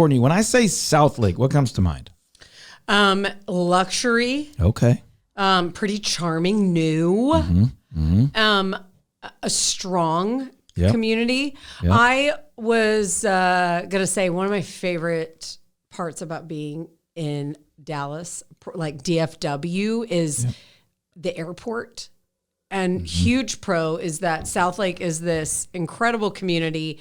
Courtney, when I say Southlake, what comes to mind? Luxury. Okay. Pretty charming, new. A strong community. Yep. I was going to say one of my favorite parts about being in Dallas, like DFW, is the airport. And huge pro is that Southlake is this incredible community,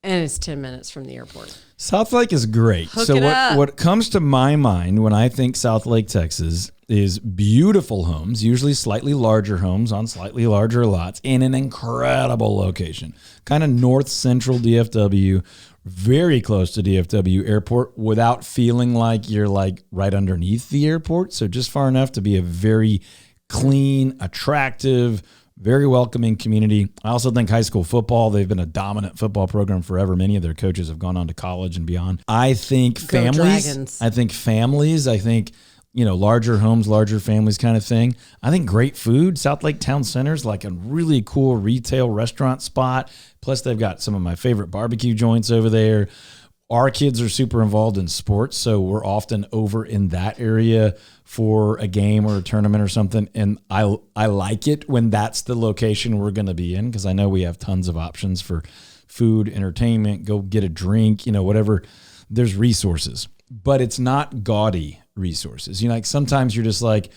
and it's 10 minutes from the airport. Southlake is great. What comes to my mind when I think Southlake, Texas, is beautiful homes, usually slightly larger homes on slightly larger lots in an incredible location. Kind of north central DFW, very close to DFW airport without feeling like you're like right underneath the airport. So just far enough to be a very clean, attractive, very welcoming community. I also think high school football, they've been a dominant football program forever. Many of their coaches have gone on to college and beyond. I think families, I think, you know, larger homes, larger families kind of thing. I think great food. Southlake Town Center is like a really cool retail restaurant spot. Plus they've got some of my favorite barbecue joints over there. Our kids are super involved in sports, so we're often over in that area for a game or a tournament or something. And I like it when that's the location we're going to be in, because I know we have tons of options for food, entertainment, go get a drink, you know, whatever. There's resources, but it's not gaudy resources. You know, like sometimes you're just like,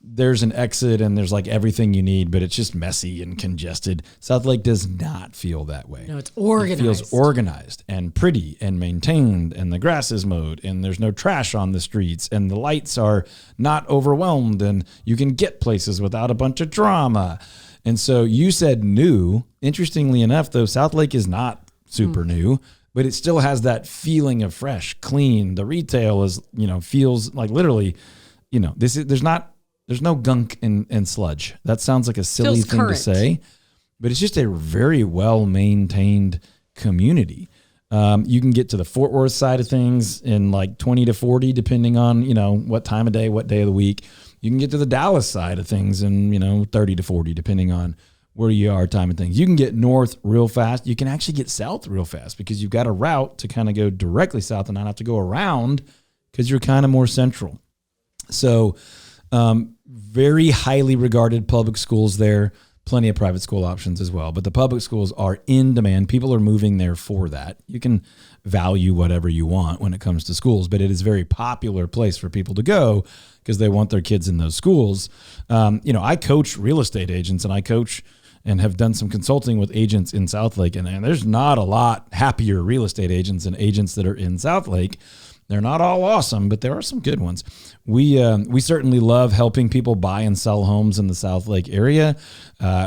there's an exit and there's like everything you need, but it's just messy and congested. Southlake does not feel that way. No, it's organized. It feels organized and pretty and maintained, and the grass is mowed and there's no trash on the streets and the lights are not overwhelmed and you can get places without a bunch of drama. And so you said new. Interestingly enough, though, Southlake is not super new, but it still has that feeling of fresh, clean. The retail is, you know, feels like literally, you know, there's no gunk and sludge. That sounds like a silly thing to say, but it's just a very well-maintained community. You can get to the Fort Worth side of things in like 20 to 40, depending on, you know, what time of day, what day of the week. You can get to the Dallas side of things in, you know, 30 to 40, depending on where you are, time of things. You can get north real fast. You can actually get south real fast because you've got a route to kind of go directly south and not have to go around because you're kind of more central. So, very highly regarded public schools there, plenty of private school options as well, but the public schools are in demand. People are moving there for that. You can value whatever you want when it comes to schools, but it is a very popular place for people to go because they want their kids in those schools. You know, I coach real estate agents and I coach and have done some consulting with agents in Southlake, and there's not a lot happier real estate agents and agents that are in Southlake. They're not all awesome, but there are some good ones. We certainly love helping people buy and sell homes in the Southlake area.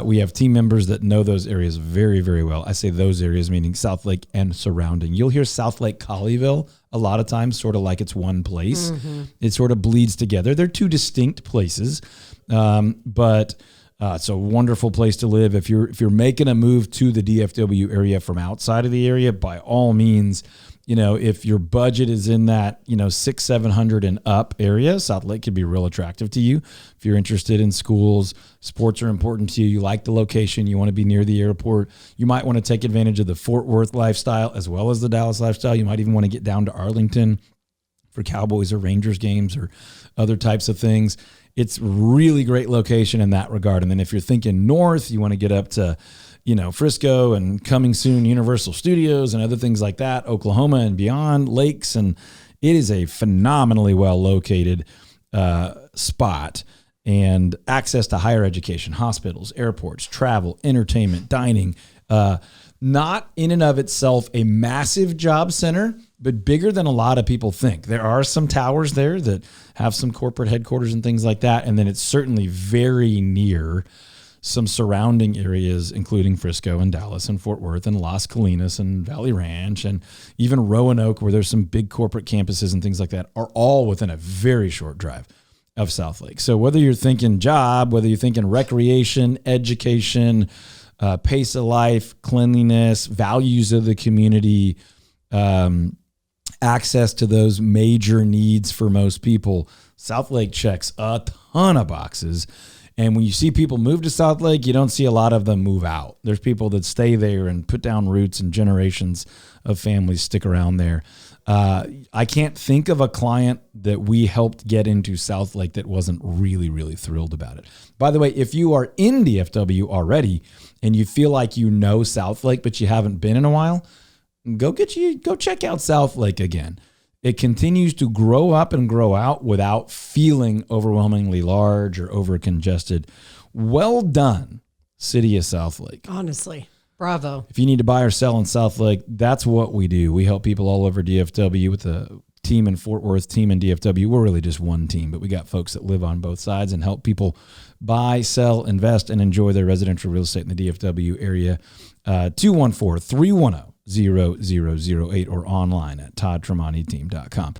We have team members that know those areas very, very well. I say those areas, meaning Southlake and surrounding. You'll hear Southlake Colleyville a lot of times, sort of like it's one place. It sort of bleeds together. They're two distinct places, but it's a wonderful place to live. If you're making a move to the DFW area from outside of the area, by all means, you know, if your budget is in that, you know, $600-700 and up area, Southlake could be real attractive to you. If you're interested in schools, sports are important to you, you like the location, you want to be near the airport, you might want to take advantage of the Fort Worth lifestyle as well as the Dallas lifestyle. You might even want to get down to Arlington for Cowboys or Rangers games or other types of things. It's really great location in that regard. And then if you're thinking north, you want to get up to, you know, Frisco and coming soon, Universal Studios and other things like that, Oklahoma and beyond, lakes. And it is a phenomenally well located spot, and access to higher education, hospitals, airports, travel, entertainment, dining. Not in and of itself a massive job center, but bigger than a lot of people think. There are some towers there that have some corporate headquarters and things like that. And then it's certainly very near some surrounding areas, including Frisco and Dallas and Fort Worth and Las Colinas and Valley Ranch and even Roanoke, where there's some big corporate campuses and things like that, are all within a very short drive of Southlake. So whether you're thinking job, whether you're thinking recreation, education, pace of life, cleanliness, values of the community, access to those major needs for most people, Southlake checks a ton of boxes. And when you see people move to Southlake, you don't see a lot of them move out. There's people that stay there and put down roots, and generations of families stick around there. I can't think of a client that we helped get into Southlake that wasn't really, really thrilled about it. By the way, if you are in DFW already and you feel like you know Southlake, but you haven't been in a while, go check out Southlake again. It continues to grow up and grow out without feeling overwhelmingly large or over congested. Well done, City of Southlake. Honestly. Bravo. If you need to buy or sell in Southlake, that's what we do. We help people all over DFW with a team in Fort Worth, team in DFW. We're really just one team, but we got folks that live on both sides and help people buy, sell, invest, and enjoy their residential real estate in the DFW area. 214-310-0008 or online at toddtremonteteam.com.